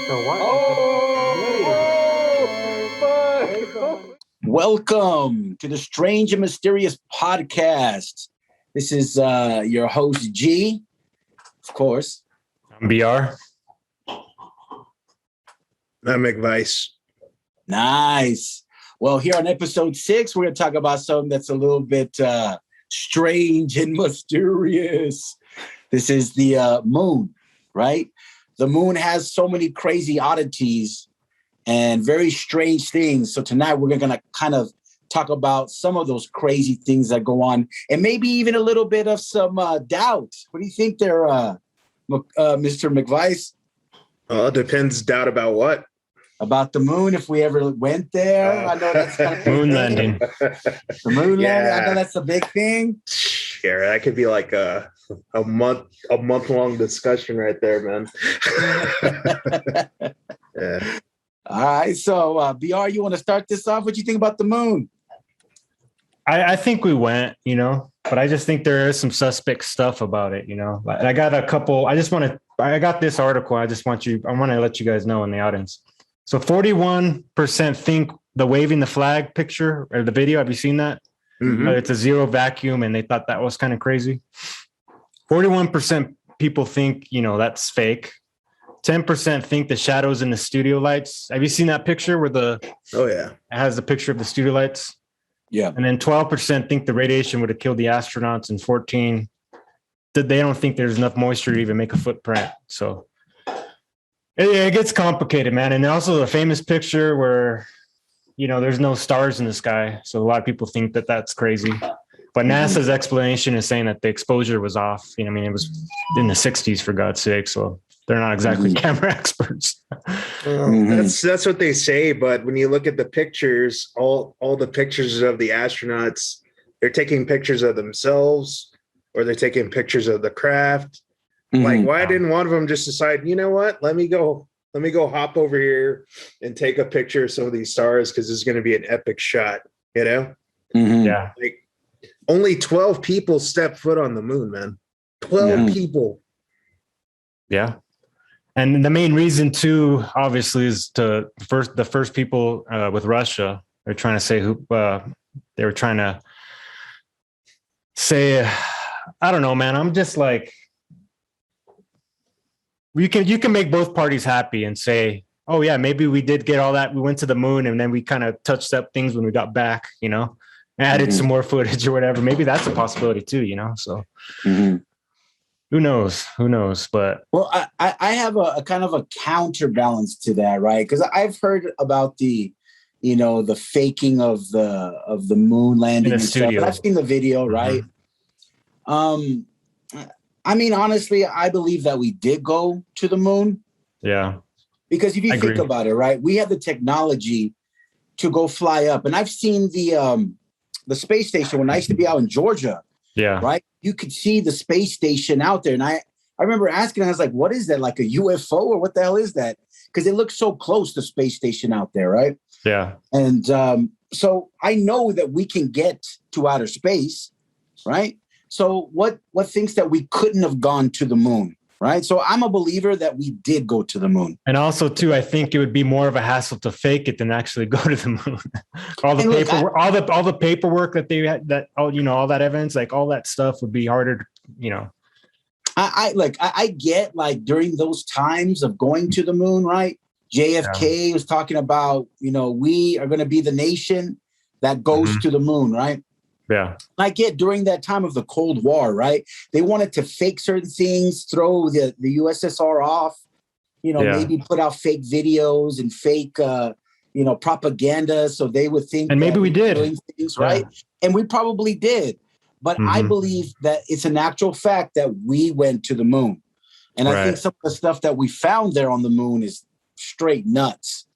So what? Welcome to the Strange and Mysterious Podcast. This is your host, G, of course. I'm BR. I'm McVice. Nice. Well, here on episode 6, we're going to talk about something that's a little bit strange and mysterious. This is the moon, right? The moon has so many crazy oddities and very strange things. So tonight we're going to kind of talk about some of those crazy things that go on and maybe even a little bit of some doubt. What do you think there, Mr. McVice? Well, it depends. Doubt about what? About the moon, if we ever went there. I know that's kind of moon landing. The moon landing. I know that's a big thing. Yeah, that could be like a month long discussion right there, man. Yeah. All right. So, BR, you want to start this off? What do you think about the moon? I think we went, but I just think there is some suspect stuff about it, I got a couple. I got this article. I want to let you guys know in the audience. So 41% think the waving the flag picture or the video. Have you seen that? Mm-hmm. It's a zero vacuum, and they thought that was kind of crazy. 41% people think, that's fake. 10% think the shadows in the studio lights. Have you seen that picture where it has a picture of the studio lights? Yeah. And then 12% think the radiation would have killed the astronauts, and 14% they don't think there's enough moisture to even make a footprint. So it gets complicated, man. And also the famous picture where, there's no stars in the sky. So a lot of people think that that's crazy. But NASA's explanation is saying that the exposure was off. It was in the 60s, for God's sake. So they're not exactly camera experts. That's what they say. But when you look at the pictures, all the pictures of the astronauts, they're taking pictures of themselves or they're taking pictures of the craft. Like, why didn't one of them just decide, you know what? Let me go hop over here and take a picture of some of these stars because it's going to be an epic shot, Yeah. Like, only 12 people step foot on the moon, man. 12 people. Yeah. And the main reason too, obviously, is the first people with Russia. They're trying to say they were trying to say, I don't know, man. I'm just like, you can make both parties happy and say, oh yeah, maybe we did get all that. We went to the moon and then we kind of touched up things when we got back, added some more footage or whatever. Maybe that's a possibility too, So who knows? But well, I have a kind of a counterbalance to that, right? Because I've heard about the faking of the moon landing in the studio. I've seen the video, right? Honestly, I believe that we did go to the moon. Yeah. Because if you think about it, right, we have the technology to go fly up. And I've seen the space station when I used to be out in Georgia. Yeah. Right. You could see the space station out there. And I remember asking, I was like, what is that? Like a UFO or what the hell is that? Because it looks so close to space station out there. Right. Yeah. And so I know that we can get to outer space. Right. So what thinks that we couldn't have gone to the moon? Right. So I'm a believer that we did go to the moon. And also, too, I think it would be more of a hassle to fake it than actually go to the moon. all the paperwork that they had, all that evidence, like all that stuff would be harder, I get like during those times of going to the moon, right? JFK was talking about, we are going to be the nation that goes to the moon, right? Yeah. I get during that time of the Cold War, right? They wanted to fake certain things, throw the USSR off, maybe put out fake videos and fake, propaganda. So they would think. And maybe we did. Doing things, right? And we probably did. But I believe that it's an actual fact that we went to the moon. And I think some of the stuff that we found there on the moon is straight nuts,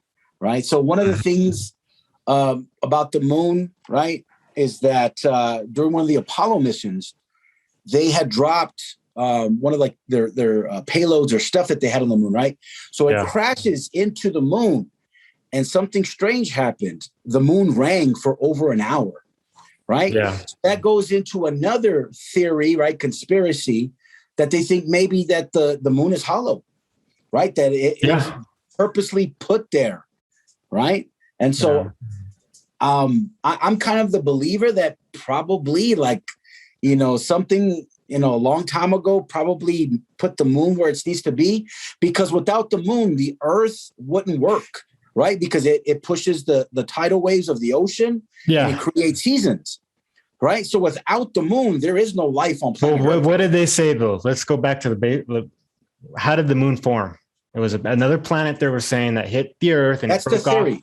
right? So one of the things about the moon, right, is that during one of the Apollo missions, they had dropped one of like their payloads or stuff that they had on the moon, right? So it crashes into the moon and something strange happened. The moon rang for over an hour, right? Yeah. So that goes into another theory, right? Conspiracy, that they think maybe that the moon is hollow, right? That purposely put there, right? And so I'm kind of the believer that probably something, a long time ago probably put the moon where it needs to be, because without the moon, the earth wouldn't work, right? Because it pushes the tidal waves of the ocean and it creates seasons, right? So without the moon, there is no life on planet Earth. What did they say though? Let's go back to how did the moon form? It was another planet they were saying that hit the earth and that's it broke the theory. off.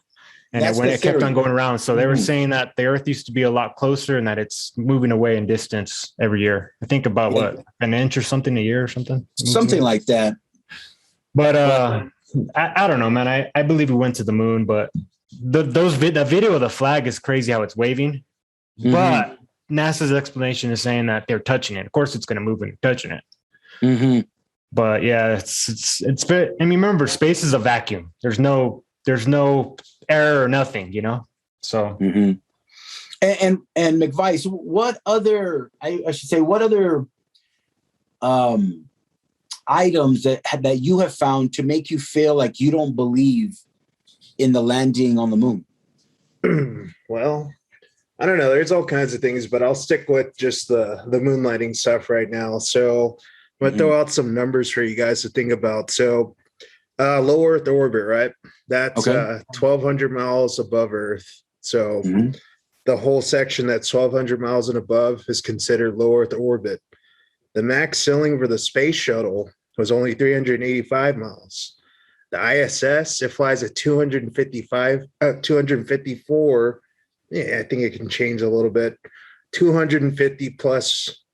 And it kept on going around. So they were saying that the earth used to be a lot closer and that it's moving away in distance every year. I think about an inch or something a year or something. Something like that. But I don't know, man. I believe we went to the moon, but the video of the flag is crazy how it's waving. Mm-hmm. But NASA's explanation is saying that they're touching it. Of course, it's going to move when you're touching it. Mm-hmm. But yeah, it's very, I mean, remember, space is a vacuum. There's no error or nothing, So. Mm-hmm. And McVice, what other items that you have found to make you feel like you don't believe in the landing on the moon? Well, I don't know. There's all kinds of things, but I'll stick with just the moonlighting stuff right now. So I'm going to throw out some numbers for you guys to think about. So low Earth orbit, right? That's 1,200 miles above Earth. So the whole section that's 1,200 miles and above is considered low Earth orbit. The max ceiling for the space shuttle was only 385 miles. The ISS, it flies at 254. Yeah, I think it can change a little bit. 250 plus,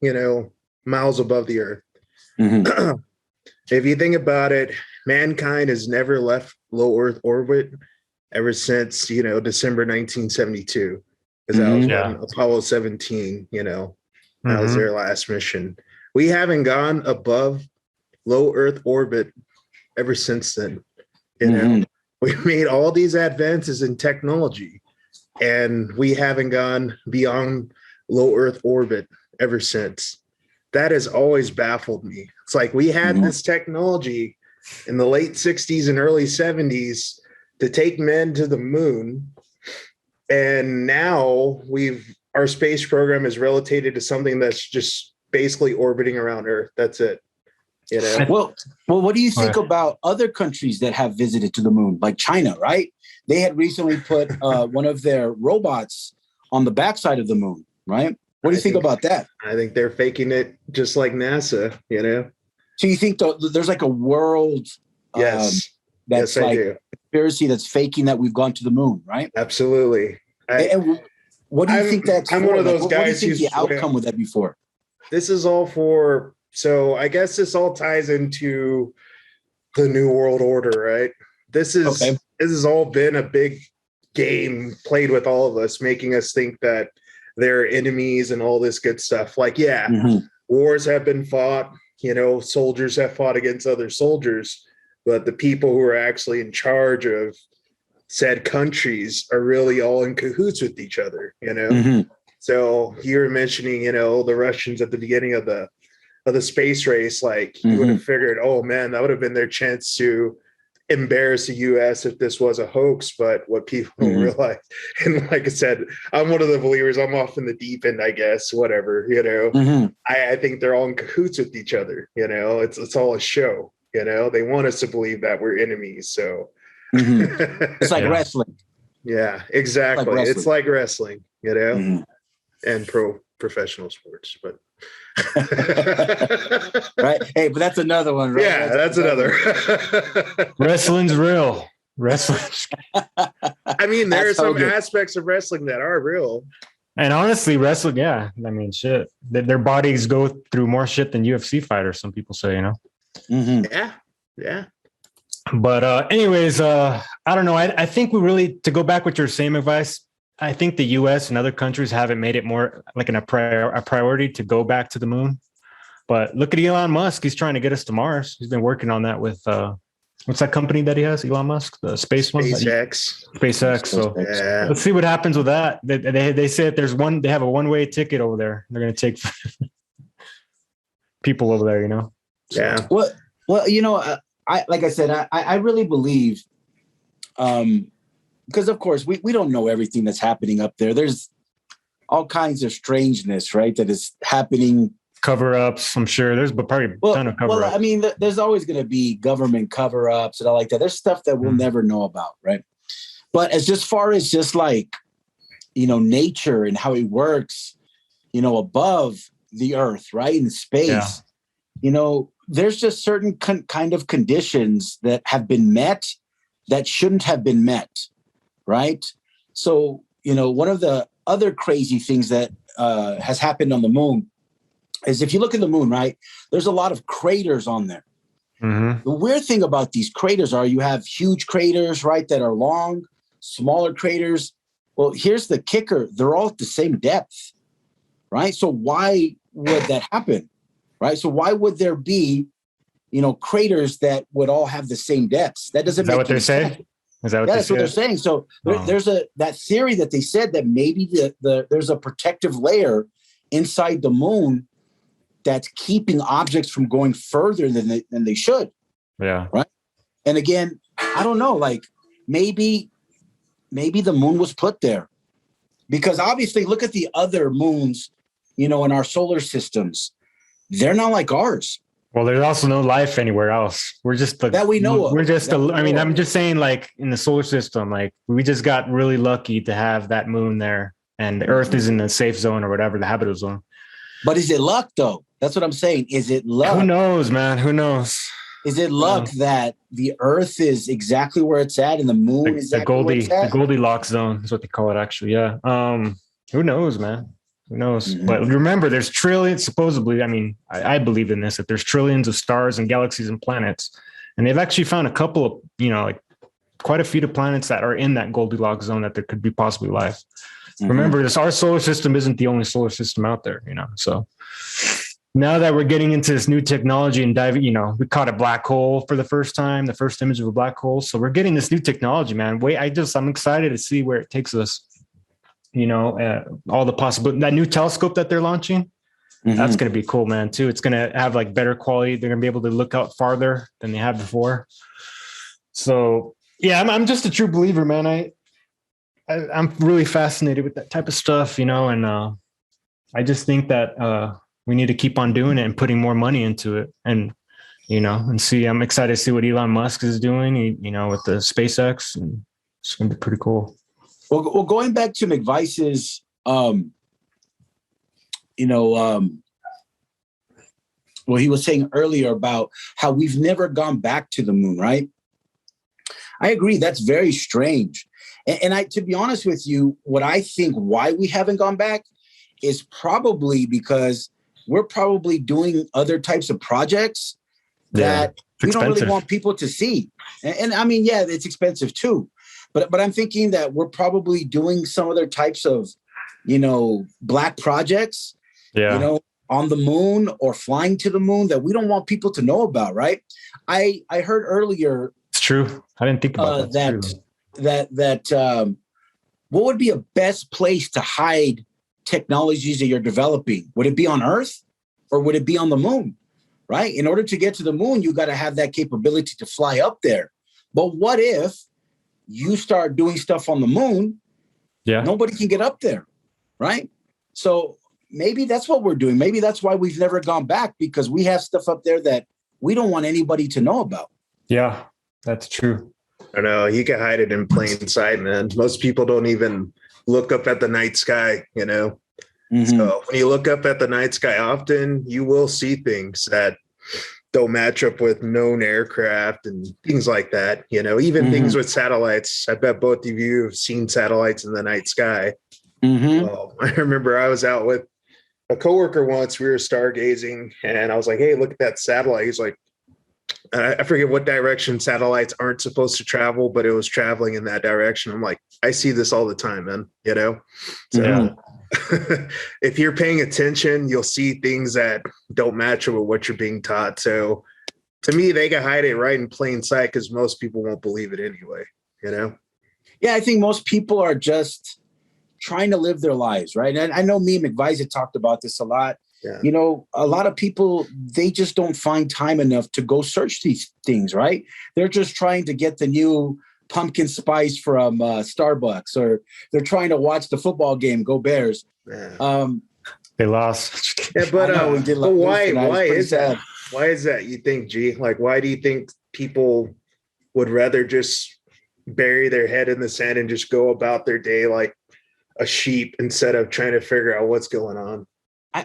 miles above the Earth. Mm-hmm. If you think about it, mankind has never left low Earth orbit ever since, December 1972. Because that was when Apollo 17, that was their last mission. We haven't gone above low Earth orbit ever since then. We've made all these advances in technology, and we haven't gone beyond low Earth orbit ever since. That has always baffled me. It's like we had this technology in the late 60s and early 70s to take men to the moon, and now our space program is relegated to something that's just basically orbiting around Earth. That's it. Well, what do you think about other countries that have visited to the moon, like China, right? They had recently put one of their robots on the backside of the moon, right? What do you think about that? I think they're faking it just like NASA, So you think there's like a world that's conspiracy that's faking that we've gone to the moon, right? Absolutely. And what do you think that's I'm one of those guys who's the outcome with that before? This is all so I guess this all ties into the New World Order, right? This has all been a big game played with all of us, making us think that they're enemies and all this good stuff. Like, wars have been fought, soldiers have fought against other soldiers, but the people who are actually in charge of said countries are really all in cahoots with each other, So you were mentioning, the Russians at the beginning of the space race, like you would have figured, oh man, that would have been their chance to embarrass the US if this was a hoax. But what people don't realize, and like I said, I'm one of the believers, I'm off in the deep end, I guess, whatever, I think they're all in cahoots with each other, it's all a show, they want us to believe that we're enemies. So it's like wrestling. Yeah, exactly. It's like wrestling, and professional sports, but right. Hey, but that's another one, right? Yeah, that's another. Wrestling's real. Wrestling. I mean, there are some aspects of wrestling that are real. And honestly, wrestling, I mean, shit. Their bodies go through more shit than UFC fighters, some people say, Yeah. But anyways, I don't know. I think we really, to go back with your same advice, I think the U.S. and other countries haven't made it more like a priority to go back to the moon. But look at Elon Musk. He's trying to get us to Mars. He's been working on that with, what's that company that he has, Elon Musk? The space one? SpaceX. So let's see what happens with that. They say if they have a one-way ticket over there. They're going to take people over there, Yeah. Well, like I said, I really believe, because of course we don't know everything that's happening up there. There's all kinds of strangeness, right? That is happening. Cover-ups, I'm sure. There's probably a ton of cover-ups. Well, I mean, there's always going to be government cover-ups and all like that. There's stuff that we'll never know about, right? But as just far as just like, nature and how it works, above the earth, right? In space, there's just certain kind of conditions that have been met that shouldn't have been met, right? So, one of the other crazy things that has happened on the moon is if you look at the moon, right, there's a lot of craters on there. Mm-hmm. The weird thing about these craters are you have huge craters, right, that are long, smaller craters. Well, here's the kicker. They're all at the same depth, right? So why would that happen, right? So why would there be, craters that would all have the same depths? That doesn't make any sense. Is that what that's what they're saying. So there's that theory that they said that maybe there's a protective layer inside the moon that's keeping objects from going further than they should. Yeah. Right. And again, I don't know, like maybe the moon was put there because obviously look at the other moons, in our solar systems. They're not like ours. Well, there's also no life anywhere else. We're just that we know of. We're just I'm just saying, like in the solar system, like we just got really lucky to have that moon there, and the Earth is in the safe zone or whatever, the habitable zone. But is it luck though? That's what I'm saying. Is it luck? Who knows, man? Who knows? Is it luck that the Earth is exactly where it's at and the moon is exactly where it's at? The Goldilocks zone is what they call it, actually. Yeah. Who knows, man? Who knows? Mm-hmm. But remember, there's trillions, supposedly, I mean, I believe in this, that there's trillions of stars and galaxies and planets. And they've actually found a couple of, like quite a few of planets that are in that Goldilocks zone that there could be possibly life. Mm-hmm. Remember, our solar system isn't the only solar system out there, So now that we're getting into this new technology and diving, we caught a black hole for the first time, the first image of a black hole. So we're getting this new technology, man. I'm excited to see where it takes us. All the possible, that new telescope that they're launching, that's going to be cool, man, too. It's going to have like better quality. They're going to be able to look out farther than they have before. So yeah, I'm just a true believer, man. I'm really fascinated with that type of stuff, and I just think that we need to keep on doing it and putting more money into it. And, and see, I'm excited to see what Elon Musk is doing, with the SpaceX, and it's going to be pretty cool. Well, going back to McVice's, well, he was saying earlier about how we've never gone back to the moon, right? I agree. That's very strange. And to be honest with you, what I think why we haven't gone back is probably because we're probably doing other types of projects that we don't really want people to see. And I mean, yeah, it's expensive too. But I'm thinking that we're probably doing some other types of, black projects, on the moon or flying to the moon that we don't want people to know about, right? I heard earlier. It's true. I didn't think about that. What would be a best place to hide technologies that you're developing? Would it be on Earth or would it be on the moon, right? In order to get to the moon, you got to have that capability to fly up there. But what if you start doing stuff on the moon? Yeah, nobody can get up there, right? So maybe that's what we're doing. Maybe that's why we've never gone back, because we have stuff up there that we don't want anybody to know about. Yeah, that's true. I know, you can hide it in plain sight, man. Most people don't even look up at the night sky, Mm-hmm. So when you look up at the night sky often, you will see things that don't match up with known aircraft and things like that. Even things with satellites. I bet both of you have seen satellites in the night sky. Mm-hmm. I remember I was out with a coworker once. We were stargazing, and I was like, "Hey, look at that satellite." He's like, I forget what direction satellites aren't supposed to travel, but it was traveling in that direction. I'm like, I see this all the time, man. So if you're paying attention, you'll see things that don't match with what you're being taught. So to me, they can hide it right in plain sight because most people won't believe it anyway, Yeah, I think most people are just trying to live their lives, right? And I know me and McVice had talked about this a lot. Yeah. You know, a lot of people, they just don't find time enough to go search these things, right? They're just trying to get the new pumpkin spice from Starbucks, or they're trying to watch the football game, go Bears. Yeah. They lost. Yeah, but I know we did but lose why tonight. It's why pretty is sad. that? Why is that, you think, G? Like, why do you think people would rather just bury their head in the sand and just go about their day like a sheep instead of trying to figure out what's going on?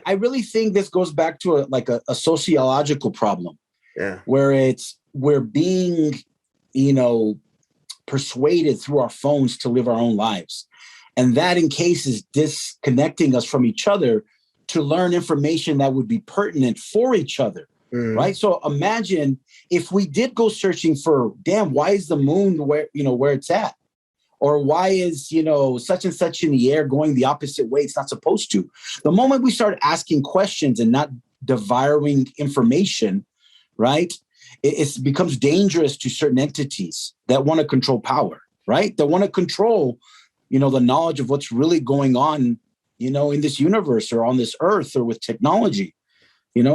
I really think this goes back to a sociological problem. Yeah. Where we're being, you know, persuaded through our phones to live our own lives. And that, in case, is disconnecting us from each other to learn information that would be pertinent for each other. Right. So imagine if we did go searching for, damn, why is the moon where it's at? Or why is, such and such in the air going the opposite way? It's not supposed to. The moment we start asking questions and not devouring information, right, it becomes dangerous to certain entities that want to control power, right? That want to control, the knowledge of what's really going on, in this universe or on this earth or with technology.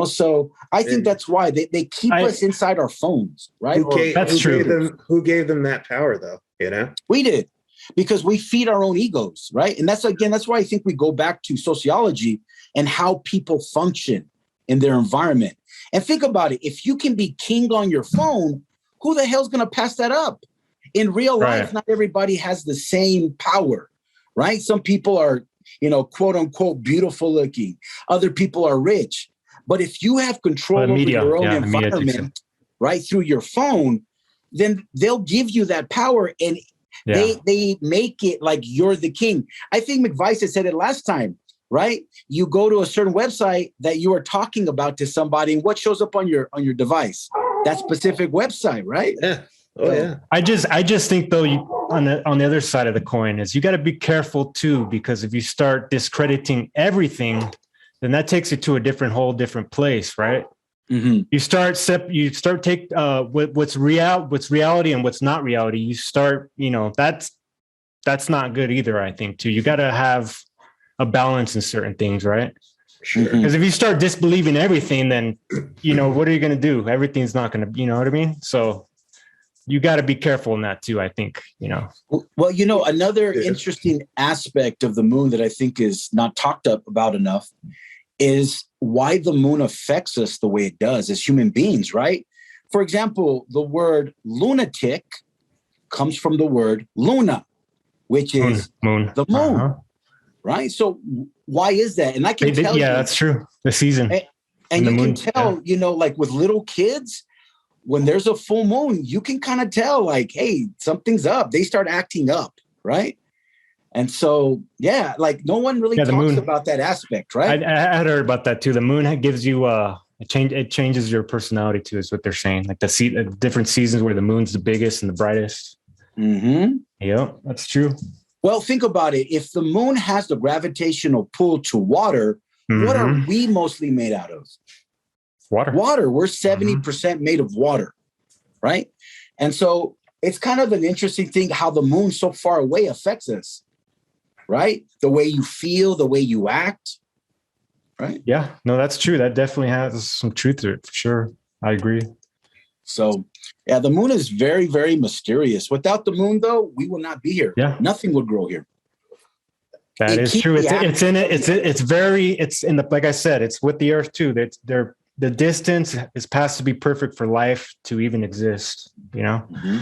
So I think that's why they keep us inside our phones, right? That's true. Who gave them that power, though? We did, because we feed our own egos, right? And that's why I think we go back to sociology and how people function in their environment. And think about it. If you can be king on your phone, who the hell's going to pass that up? In real life, not everybody has the same power, right? Some people are, quote unquote, beautiful looking. Other people are rich. But if you have control over your own environment, right, through your phone, then they'll give you that power, and they make it like you're the king. I think McVice had said it last time, right? You go to a certain website that you are talking about to somebody, and what shows up on your device? That specific website, right? Yeah. Oh, yeah. I just think, though, on the other side of the coin is you got to be careful too, because if you start discrediting everything, then that takes you to a whole different place, right? Mm-hmm. You start take what's reality and what's not reality. You start, that's not good either. I think too. You got to have a balance in certain things, right? Sure. Because if you start disbelieving everything, then what are you going to do? Everything's not going to, you know what I mean? So you got to be careful in that too, I think. Well, another interesting aspect of the moon that I think is not talked about enough is why the moon affects us the way it does as human beings, right? For example, the word lunatic comes from the word luna, which is moon. The moon, right? So why is that? And I can tell you. Yeah, that's true. The season. And you can tell, like with little kids, when there's a full moon, you can kind of tell, like, hey, something's up. They start acting up, right? And so, like no one really talks about that aspect, right? I had heard about that too. The moon gives you it changes your personality too, is what they're saying. Like the different seasons where the moon's the biggest and the brightest. Mm-hmm. Yeah, that's true. Well, think about it. If the moon has the gravitational pull to water, what are we mostly made out of? Water. We're 70% made of water, right? And so it's kind of an interesting thing how the moon so far away affects us. Right? The way you feel, the way you act. Right? Yeah, no, that's true. That definitely has some truth to it, for sure. I agree. So, the moon is very, very mysterious. Without the moon, though, we will not be here. Yeah. Nothing would grow here. That is true. It's in it. It's in the, like I said, it's with the earth too. The distance has to be perfect for life to even exist, Mm-hmm.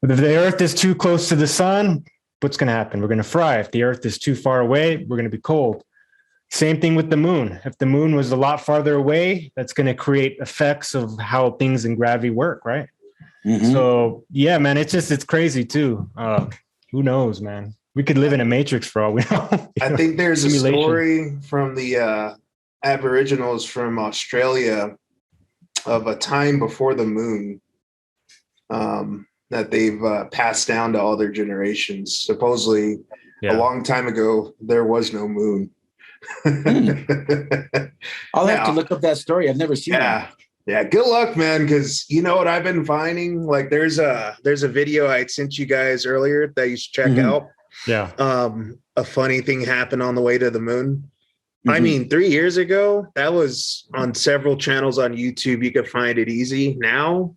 But if the earth is too close to the sun, what's going to happen? We're going to fry. If the earth is too far away, we're going to be cold. Same thing with the moon. If the moon was a lot farther away, that's going to create effects of how things in gravity work, right? Mm-hmm. So, yeah, man, it's crazy too. Who knows, man? We could live in a matrix for all we know. I think there's a story from the Aboriginals from Australia of a time before the moon. That they've passed down to all their generations. Supposedly, a long time ago, there was no moon. I'll have to look up that story. I've never seen that. Yeah. Good luck, man. Because you know what I've been finding? Like, there's a video I sent you guys earlier that you should check out. Yeah. A funny thing happened on the way to the moon. I mean, 3 years ago, that was on several channels on YouTube. You could find it easy. Now,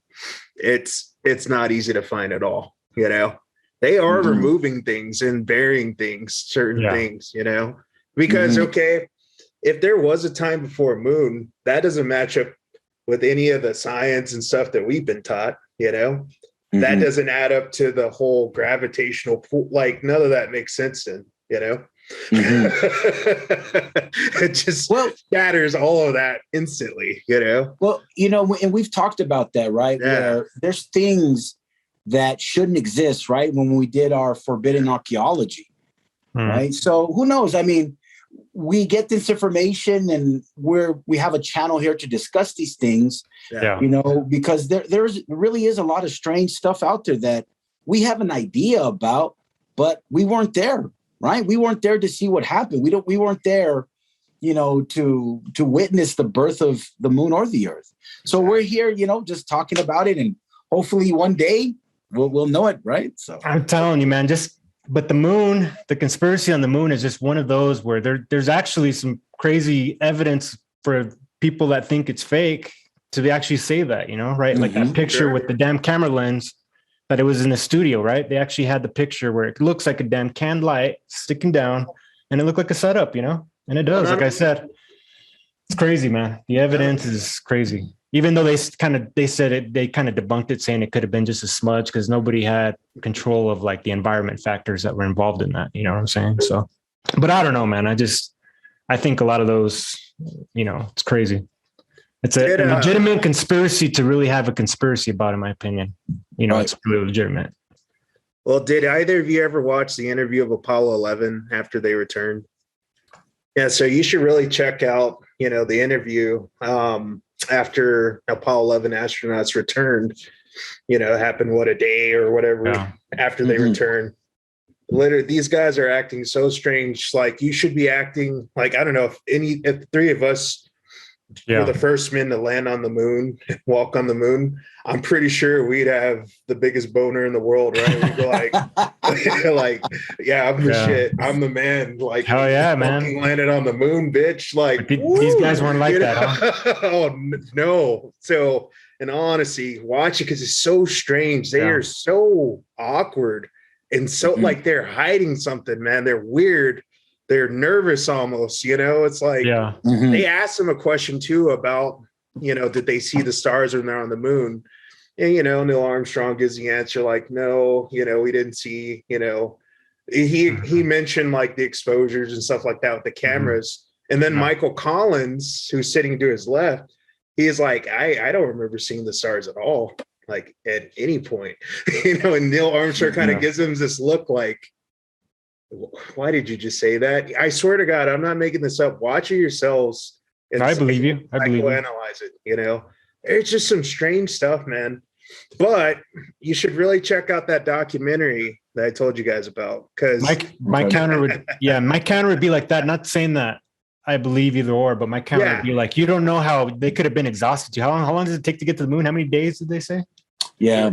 it's not easy to find at all. You know, they are removing things and burying things, certain things. You know, because okay, if there was a time before moon, that doesn't match up with any of the science and stuff that we've been taught. You know, that doesn't add up to the whole gravitational pull. Like none of that makes sense. Then you know. It just shatters all of that instantly, you know. Well, you know, and we've talked about that, right? Where there's things that shouldn't exist, right? When we did our forbidden archaeology, right? So who knows? I mean, we get this information, and we have a channel here to discuss these things, you know, because there really is a lot of strange stuff out there that we have an idea about, but we weren't there. Right. We weren't there to see what happened. We weren't there, you know, to witness the birth of the moon or the earth. So we're here, you know, just talking about it, and hopefully one day we'll know it. Right. So I'm telling you, man, but the moon, the conspiracy on the moon is just one of those where there's actually some crazy evidence for people that think it's fake to actually say that, you know, right? Like that picture with the damn camera lens. That it was in a studio, right? They actually had the picture where it looks like a damn canned light sticking down, and it looked like a setup, you know? And it does, like I said. It's crazy, man. The evidence is crazy. Even though they kind of debunked it, saying it could have been just a smudge because nobody had control of like the environment factors that were involved in that. You know what I'm saying? So, but I don't know, man. I think a lot of those, you know, it's crazy. It's a legitimate conspiracy to really have a conspiracy about, in my opinion. You know, it's really legitimate. Well, did either of you ever watch the interview of Apollo 11 after they returned? Yeah, so you should really check out, you know, the interview after Apollo 11 astronauts returned. You know, it happened, a day or whatever after they returned. Literally, these guys are acting so strange. Like, you should be acting like, I don't know if the three of us were the first men to land on the moon, walk on the moon, I'm pretty sure we'd have the biggest boner in the world, right? We'd be like, I'm the shit. I'm the man. Like, hell yeah, man. Landed on the moon, bitch. Like, these guys weren't like that, huh? Oh, no. So, in all honesty, watch it because it's so strange. They are so awkward and so like they're hiding something, man. They're weird. They're nervous almost, you know. It's like they asked him a question too about, you know, did they see the stars when they're on the moon? And, you know, Neil Armstrong gives the answer like, no, you know, we didn't see, you know, he mentioned like the exposures and stuff like that with the cameras. And then Michael Collins, who's sitting to his left, he is like, I don't remember seeing the stars at all, like at any point, you know. And Neil Armstrong kind of gives him this look like, why did you just say that? I swear to God, I'm not making this up. Watch it yourselves. And I believe you. I believe you. Analyze it. You know, it's just some strange stuff, man. But you should really check out that documentary that I told you guys about. Because my counter would be like that. Not saying that I believe either or, but my counter would be like, you don't know how they could have been exhausted. How long does it take to get to the moon? How many days did they say? Yeah,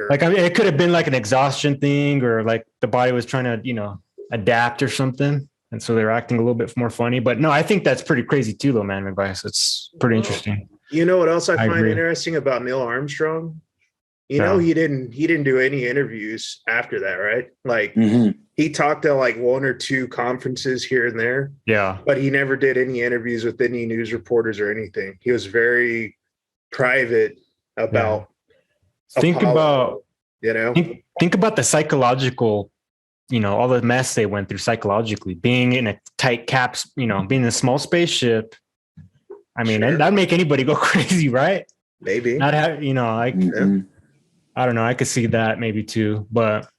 like it could have been like an exhaustion thing, or like the body was trying to, you know, adapt or something, and so they're acting a little bit more funny. But no, I think that's pretty crazy too, though, man. Advice, it's pretty interesting. You know what else I find interesting about Neil Armstrong? You know, he didn't do any interviews after that, right? Like he talked at like one or two conferences here and there. Yeah, but he never did any interviews with any news reporters or anything. He was very private about. Think about the psychological, you know, all the mess they went through psychologically, being in a tight caps, you know, being in a small spaceship. I mean, that'd make anybody go crazy, right? Maybe. Not have, you know, I don't know. I could see that maybe too, but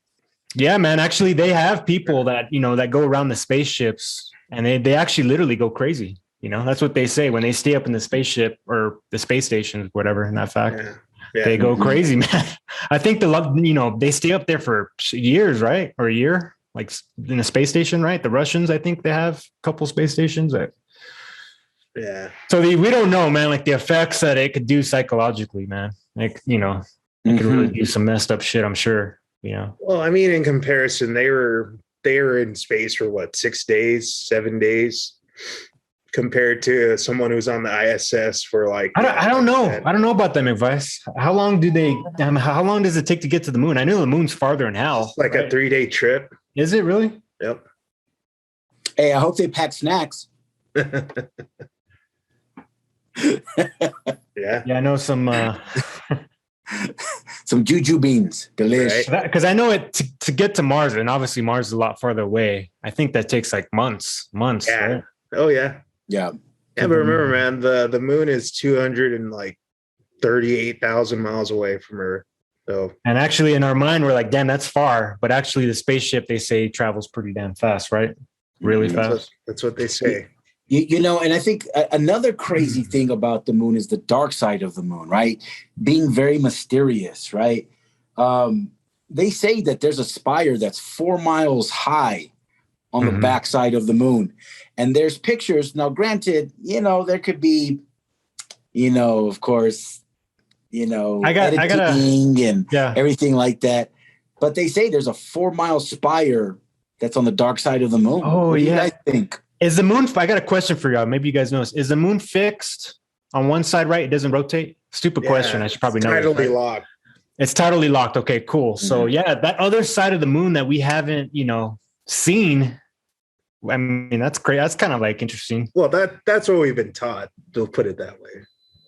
yeah, man, actually they have people that, you know, that go around the spaceships and they actually literally go crazy. You know, that's what they say when they stay up in the spaceship or the space station, whatever, in that fact. Yeah. They go crazy, man. I think they stay up there for years, right? Or a year, like in a space station, right? The Russians, I think they have a couple space stations. Yeah. So we don't know, man, like the effects that it could do psychologically, man. Like, you know, it could really do some messed up shit, I'm sure, you know. Well, I mean, in comparison, they were in space for what, 6 days, 7 days? compared to someone who's on the ISS for like. I don't know. I don't know about them advice. How long how long does it take to get to the moon? I know the moon's farther in hell. It's like a 3-day trip. Is it really? Yep. Hey, I hope they pack snacks. Yeah. Yeah, I know some some juju beans. Delicious. because I know it to get to Mars, and obviously Mars is a lot farther away. I think that takes like months. Yeah. Right? Oh yeah. Yeah. Yeah, but remember, man, the moon is 238,000 miles away from Earth. So, and actually, in our mind, we're like, damn, that's far. But actually, the spaceship, they say, travels pretty damn fast, right? Really fast. That's what they say. You know, and I think another crazy thing about the moon is the dark side of the moon, right? Being very mysterious, right? They say that there's a spire that's 4 miles high on the backside of the moon. And there's pictures. Now, granted, you know, there could be, you know, of course, you know, editing and everything like that. But they say there's a 4 mile spire that's on the dark side of the moon. Oh, what do you guys think? Is the moon? I got a question for y'all. Maybe you guys know this. Is the moon fixed on one side, right? It doesn't rotate? Stupid question. I should probably know. Tidally locked. It's tidally locked. Okay, cool. So that other side of the moon that we haven't, you know, seen. I mean, that's great. That's kind of like interesting. Well, that's what we've been taught. To put it that way.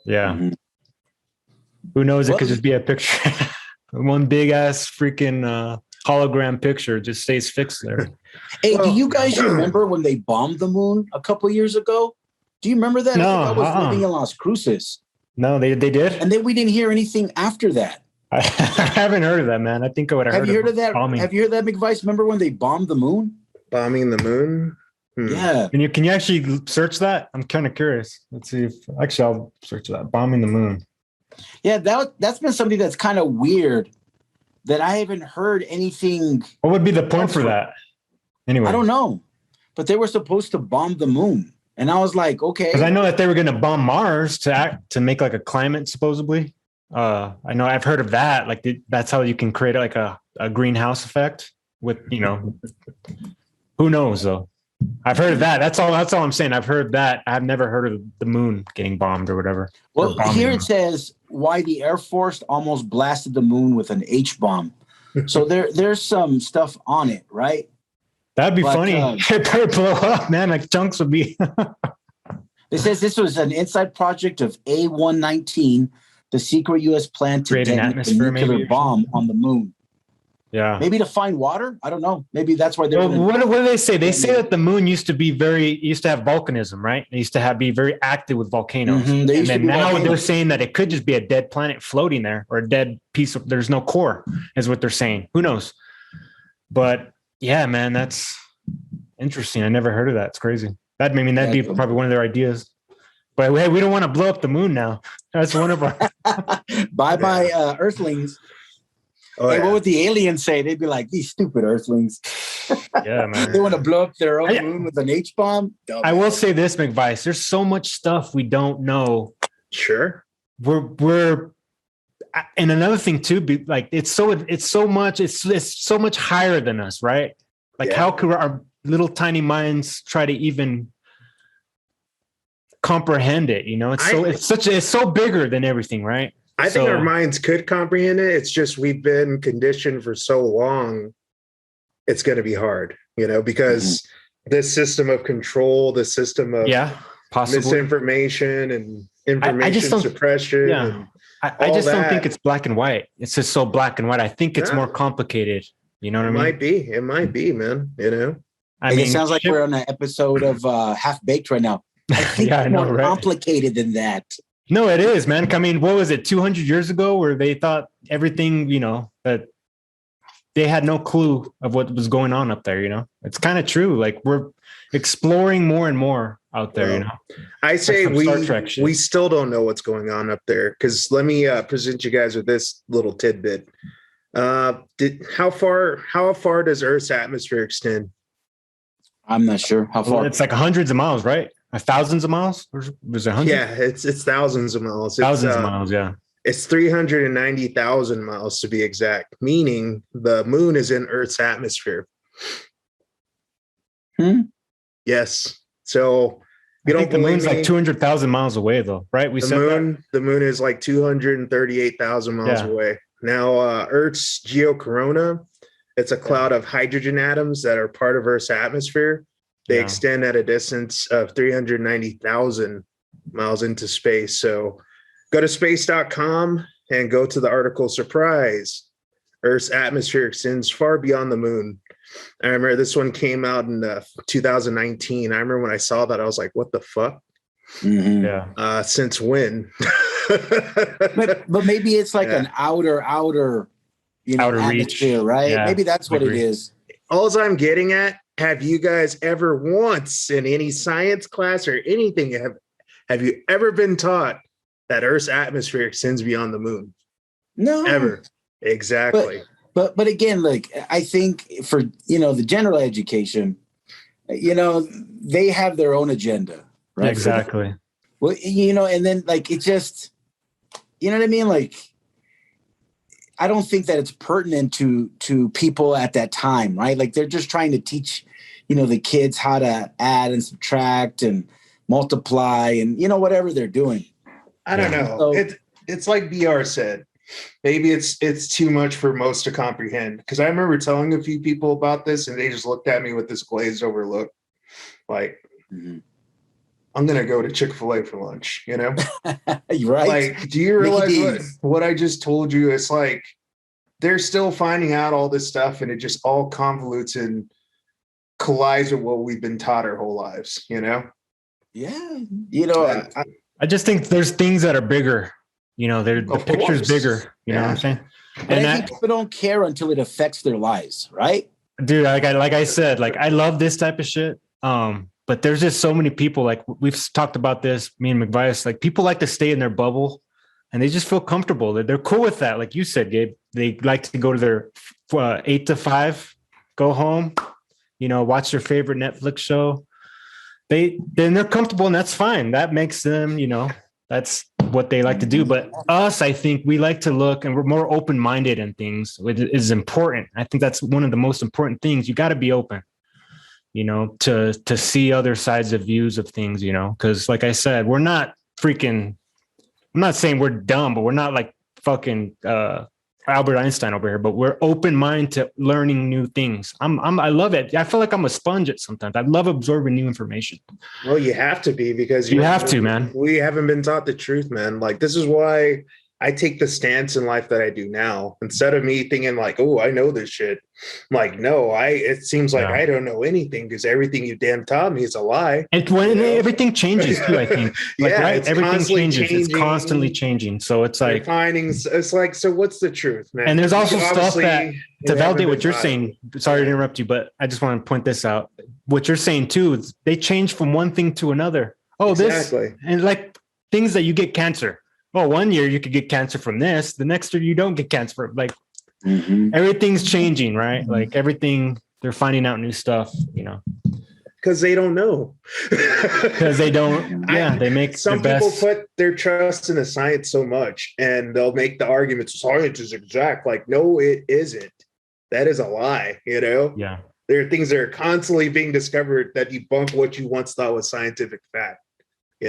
Yeah. Who knows? It could just be a picture. One big ass freaking hologram picture just stays fixed there. Hey, do you guys remember when they bombed the moon a couple years ago? Do you remember that? No, I was living in Las Cruces. No, they did. And then we didn't hear anything after that. I haven't heard of that, man. I think I would have heard. Have you heard of that? Bombing. Have you heard that, McVice? Remember when they bombed the moon? Bombing the moon? Yeah. Can you actually search that? I'm kind of curious. Let's see if actually I'll search that. Bombing the moon. Yeah, that's been something that's kind of weird that I haven't heard anything. What would be the point for that? Anyway, I don't know. But they were supposed to bomb the moon. And I was like, okay. Because I know that they were going to bomb Mars to make like a climate, supposedly. I know I've heard of that. Like that's how you can create like a greenhouse effect with, you know, who knows though. I've heard of that. That's all I'm saying. I've heard that. I've never heard of the moon getting bombed or whatever. Well, here it says why the Air Force almost blasted the moon with an H-bomb. So there's some stuff on it, right? That'd be funny. It better blow up, man. Like chunks would be. It says this was an inside project of A-119, the secret U.S. plan to detonate a nuclear bomb on the moon. Yeah. Maybe to find water? I don't know. Maybe that's why they're. Well, what do they say? They say that the moon used to have volcanism, right? It used to be very active with volcanoes. And then now they're saying that it could just be a dead planet floating there or a dead piece of, there's no core, is what they're saying. Who knows? But yeah, man, that's interesting. I never heard of that. It's crazy. That'd be probably one of their ideas. But hey, we don't want to blow up the moon now. That's one of our. Bye, Earthlings. Oh, hey, what would the aliens say? They'd be like, these stupid Earthlings. Yeah, man. They want to blow up their own moon with an H-bomb? I will say this, McVice. There's so much stuff we don't know. Sure. We're and another thing too, like it's so much higher than us, right? Like how could our little tiny minds try to even comprehend it? You know, it's so bigger than everything, right? I think our minds could comprehend it. It's just we've been conditioned for so long. It's going to be hard, you know, because this system of control, the system of misinformation and information suppression. Yeah. I just don't think it's black and white. It's just so black and white. I think it's more complicated. You know what I mean? It might be, man. You know, I mean, it sounds like we're on an episode of Half Baked right now. I think it's more complicated than that. No, it is, man. I mean, what was it, 200 years ago where they thought everything, you know, that they had no clue of what was going on up there, you know? It's kind of true. Like we're exploring more and more out there, you know? I say we still don't know what's going on up there because let me present you guys with this little tidbit. How far does Earth's atmosphere extend? I'm not sure how far. Well, it's like hundreds of miles, right? Thousands of miles? Was it hundreds? Yeah, it's thousands of miles. Thousands of miles, yeah. It's 390,000 miles to be exact, meaning the moon is in Earth's atmosphere. Yes. So You I think don't the believe moon's me? like 200,000 miles away, though, right? We said that. The moon is like 238,000 miles Yeah. away. Now, Earth's geocorona, it's a cloud of hydrogen atoms that are part of Earth's atmosphere. They Yeah. extend at a distance of 390,000 miles into space. So go to space.com and go to the article Surprise. Earth's atmosphere extends far beyond the moon. I remember this one came out in 2019. I remember when I saw that, I was like, what the fuck? Mhm. Yeah. Since when? But maybe it's like an outer, Outer atmosphere, reach. right? Yeah, Maybe that's I what it agree. is. All I'm getting at, have you guys ever once in any science class or anything, have you ever been taught that Earth's atmosphere extends beyond the moon? No. Ever. Exactly. But again, like I think for the general education, they have their own agenda, right? Exactly. Well, and then like it just, you know what I mean? Like I don't think that it's pertinent to people at that time, right? Like they're just trying to teach, the kids how to add and subtract and multiply and whatever they're doing. I don't know. So, it's like BR said. Maybe it's too much for most to comprehend. Because I remember telling a few people about this, and they just looked at me with this glazed over look, like, I'm gonna go to Chick-fil-A for lunch. You're right. Like, do you realize what I just told you? It's like they're still finding out all this stuff, and it just all convolutes and collides with what we've been taught our whole lives. Yeah. I just think there's things that are bigger. The picture's bigger. You know what I'm saying? But I think people don't care until it affects their lives, right? Dude, like I said, like I love this type of shit. But there's just so many people, like we've talked about this, me and McVice, like people like to stay in their bubble and they just feel comfortable. They're cool with that. Like you said, Gabe, they like to go to their 8 to 5, go home, watch their favorite Netflix show. Then they're comfortable and that's fine. That makes them, that's what they like to do. But us, I think we like to look and we're more open-minded in things, which is important. I think that's one of the most important things. You got to be open, to see other sides of views of things, because like I said, we're not freaking, I'm not saying we're dumb, but we're not like fucking Albert Einstein over here, but we're open-minded to learning new things. I love it. I feel like I'm a sponge at sometimes. I love absorbing new information. Well, you have to be because you have to, man. We haven't been taught the truth, man. Like this is why I take the stance in life that I do now. Instead of me thinking like, oh, I know this shit. I'm like, no, it seems like I don't know anything because everything you damn taught me is a lie. And when everything changes too, I think. Like, right? Everything changes. Changing. It's constantly changing. So it's like findings. It's like, so what's the truth, man? And there's also stuff that to validate what you're saying. Sorry to interrupt you, but I just want to point this out. What you're saying too, is they change from one thing to another. Oh, exactly. This and like things that you get cancer. Oh, 1 year you could get cancer from this. The next year you don't get cancer. Like everything's changing, right? Like everything, they're finding out new stuff, Because they don't know. Because they don't. Yeah, they make some people put their trust in the science so much, and they'll make the argument science is exact. Like, no, it isn't. That is a lie. Yeah. There are things that are constantly being discovered that debunk what you once thought was scientific fact.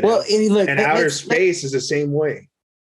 Well, and outer space is the same way.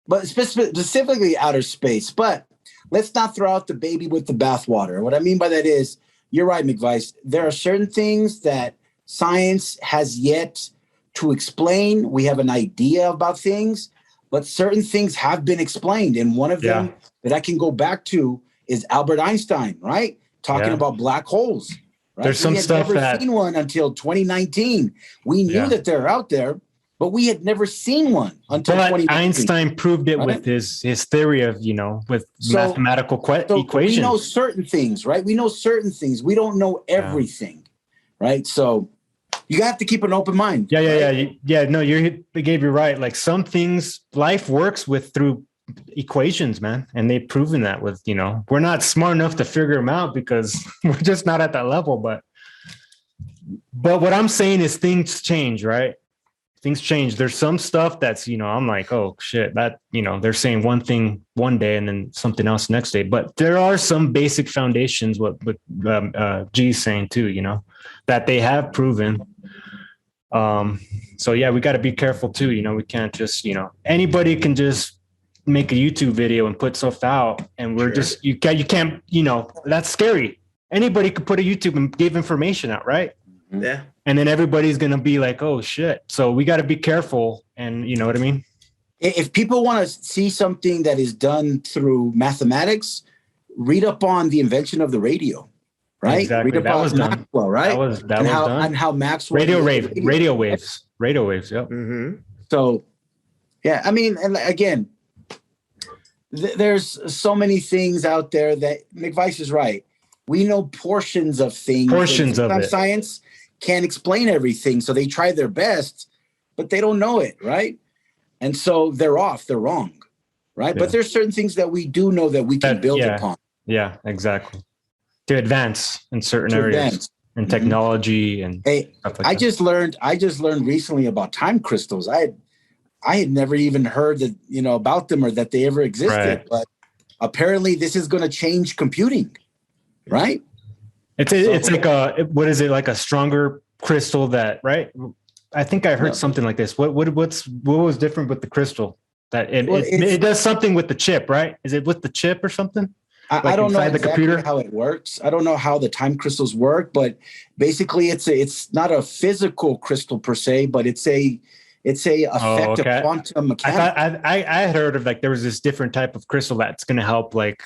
But specifically outer space. But let's not throw out the baby with the bathwater. What I mean by that is, you're right, McVice. There are certain things that science has yet to explain. We have an idea about things, but certain things have been explained. And one of them that I can go back to is Albert Einstein, right? Talking about black holes. Right? There's some stuff that... We had never seen one until 2019. We knew that they're out there, but we had never seen one until 2019. Einstein proved it with his theory of, with mathematical equations. We know certain things, right? We know certain things. We don't know everything, right? So you have to keep an open mind. Yeah. No, Gabe, you're right. Like some things, life works through equations, man. And they've proven that with, we're not smart enough to figure them out because we're just not at that level. But what I'm saying is things change, right? Things change. There's some stuff that's, I'm like, oh shit, that, they're saying one thing one day and then something else next day. But there are some basic foundations, what G's saying too, that they have proven So yeah, we got to be careful too. We can't just, anybody can just make a YouTube video and put stuff out, and we're just you can't that's scary. Anybody could put a YouTube and give information out, right? Yeah. And then everybody's gonna be like, oh shit. So we got to be careful, and you know what I mean? If people want to see something that is done through mathematics, read up on the invention of the radio, right? Exactly. Read up That on was done. Maxwell, right? That was and done. And how Maxwell radio waves. Yep. Mm-hmm. So, yeah, I mean, and again, there's so many things out there that McVice is right. We know portions of things. Portions of it. Science can't explain everything, so they try their best, but they don't know it, right? And so they're off. They're wrong, right? Yeah. But there's certain things that we do know that we can build upon. Yeah, exactly. To advance in certain areas and technology and stuff like I just learned recently about time crystals. I had never even heard that, about them or that they ever existed. Right. But apparently this is going to change computing, right? It's like like a stronger crystal that, right? I think I heard something like this. What was different with the crystal? That it does something with the chip, right? Is it with the chip or something? I don't know exactly how it works. I don't know how the time crystals work, but basically it's not a physical crystal per se, but it's a effect of quantum mechanics. I had heard of there was this different type of crystal that's going to help like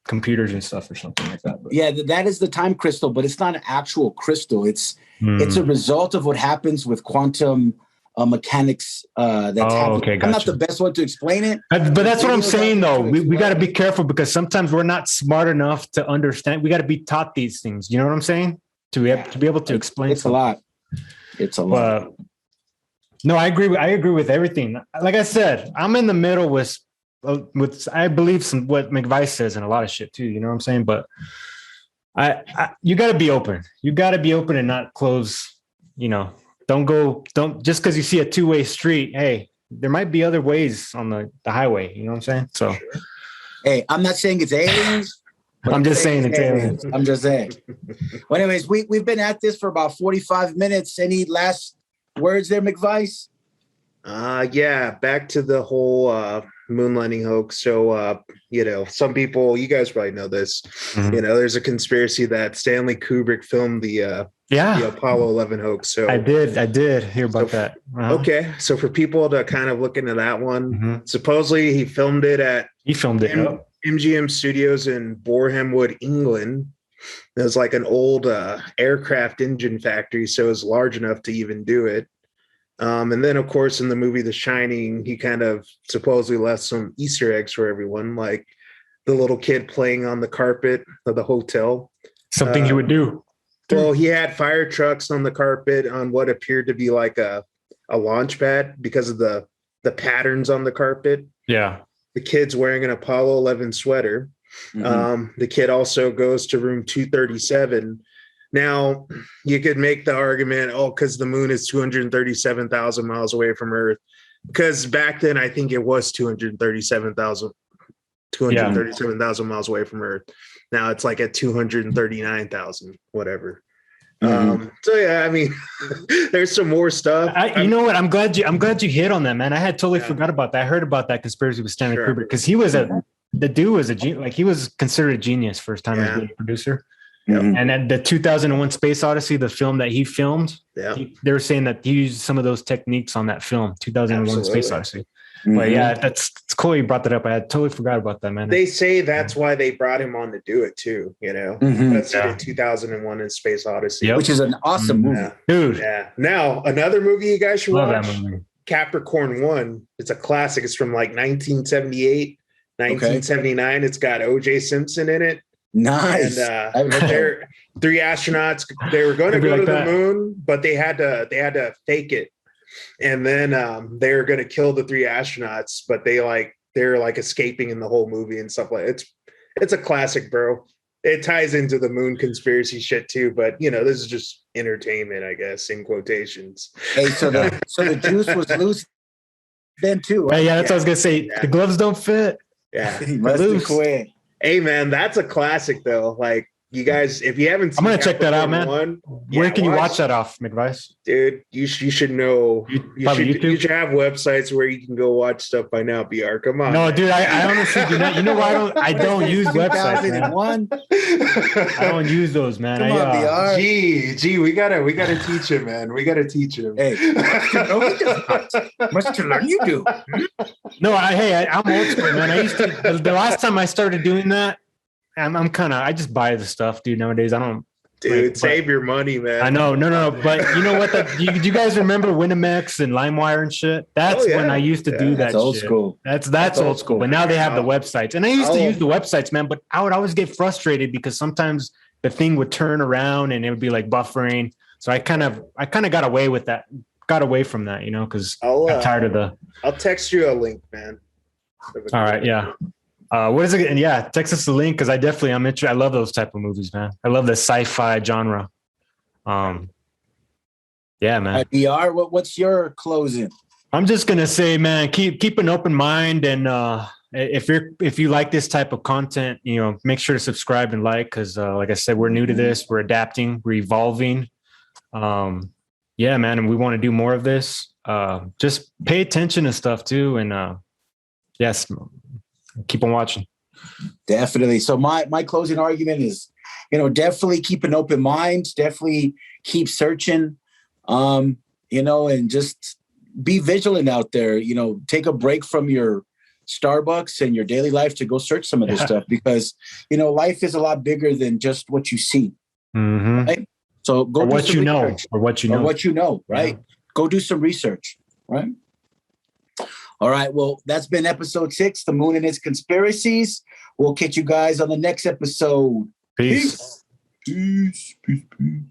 computers and stuff or something like that. But. Yeah, that is the time crystal, but it's not an actual crystal. It's a result of what happens with quantum mechanics that's happening. Okay, gotcha. I'm not the best one to explain it. But that's what I'm saying, though. We got to be careful because sometimes we're not smart enough to understand. We got to be taught these things. You know what I'm saying? To be able to explain. It's a lot. It's a lot. No, I agree. I agree with everything. Like I said, I'm in the middle with I believe what McVice says and a lot of shit too. You know what I'm saying? But you got to be open. You got to be open and not close. Don't just because you see a two-way street. Hey, there might be other ways on the highway. You know what I'm saying? So, hey, I'm not saying it's aliens. I'm just saying it's aliens. I'm just saying. Well, anyways, we've been at this for about 45 minutes. Any last words there, McVice? Yeah, back to the whole moon landing hoax. So, some people, you guys probably know this, there's a conspiracy that Stanley Kubrick filmed the Apollo 11 hoax. So I did hear about that. Uh-huh. Okay. So for people to kind of look into that one, supposedly he filmed it at MGM Studios in Boreham Wood, England. It was like an old aircraft engine factory, so it was large enough to even do it. And then, of course, in the movie The Shining, he kind of supposedly left some Easter eggs for everyone, like the little kid playing on the carpet of the hotel. Something he would do. Well, he had fire trucks on the carpet on what appeared to be like a launch pad because of the patterns on the carpet. Yeah. The kid's wearing an Apollo 11 sweater. The kid also goes to room 237. Now, you could make the argument, because the moon is 237,000 miles away from Earth. Because back then, I think it was 237,000 miles away from Earth. Now it's like at 239,000, whatever. So yeah, I mean, there's some more stuff. You know what? I'm glad you hit on that, man. I had totally forgot about that. I heard about that conspiracy with Stanley Kubrick because he was the dude was a genius. Like he was considered a genius first time as a producer. And then the 2001 Space Odyssey, the film that he filmed, they were saying that he used some of those techniques on that film, 2001 Space Odyssey. But yeah, it's cool you brought that up. I had totally forgot about that, man. They say that's why they brought him on to do it too, That's the 2001 in Space Odyssey. Which is an awesome movie. Dude. Yeah. Now, another movie you guys should watch, Capricorn 1. It's a classic. It's from like 1978, 1979. It's got O.J. Simpson in it. Nice. And they're 3 astronauts. They were going to go to the moon, but they had to fake it. And then they were going to kill the 3 astronauts, but they're like escaping in the whole movie and stuff like that. It's a classic, bro. It ties into the moon conspiracy shit too, but this is just entertainment, I guess, in quotations. Hey, so the juice was loose then too. Right? Yeah, that's what I was gonna say. Yeah. The gloves don't fit. Yeah, he must have quit. Hey man, that's a classic though. Like you guys, if you haven't I'm gonna check that out, man. Where can you watch that off, McVice? Dude, you should know. YouTube? You should have websites where you can go watch stuff by now. BR, come on. No, dude, I honestly do not. You know why I don't use websites, man. 2001. I don't use those, man. Come on, BR. Gee, we gotta teach him, man. We gotta teach him. Hey, much to learn you do. No, I'm old school, man. I used to. The last time I started doing that, I'm kind of. I just buy the stuff, dude. Nowadays, I don't. Dude, save your money, man. I know, no. But you know what? You guys remember Winamax and LimeWire and shit? That's when I used to do that. That's old shit. school. That's old school. But now they have the websites, and I used to use the websites, man. But I would always get frustrated because sometimes the thing would turn around and it would be like buffering. So I kind of got away with that. Got away from that, you know, because I'm tired of the. I'll text you a link, man. All right, yeah. What is it? And yeah, text us the link because I'm interested. I love those type of movies, man. I love the sci-fi genre. Yeah, man. BR, what's your closing? I'm just gonna say, man, keep an open mind, and if you like this type of content, you know, make sure to subscribe and like, because like I said, we're new to this, we're adapting, we're evolving. Yeah, man, and we want to do more of this. Just pay attention to stuff too, and yes. Keep on watching. Definitely. So my closing argument is, you know, definitely keep an open mind, definitely keep searching, you know, and just be vigilant out there, you know, take a break from your Starbucks and your daily life to go search some of this stuff because, you know, life is a lot bigger than just what you see. Mm-hmm. Right? So go do what some you know, research. or what you know, or what you know, right? Yeah. Go do some research, right? All right. Well, that's been episode 6, The Moon and Its Conspiracies. We'll catch you guys on the next episode. Peace. Peace. Peace.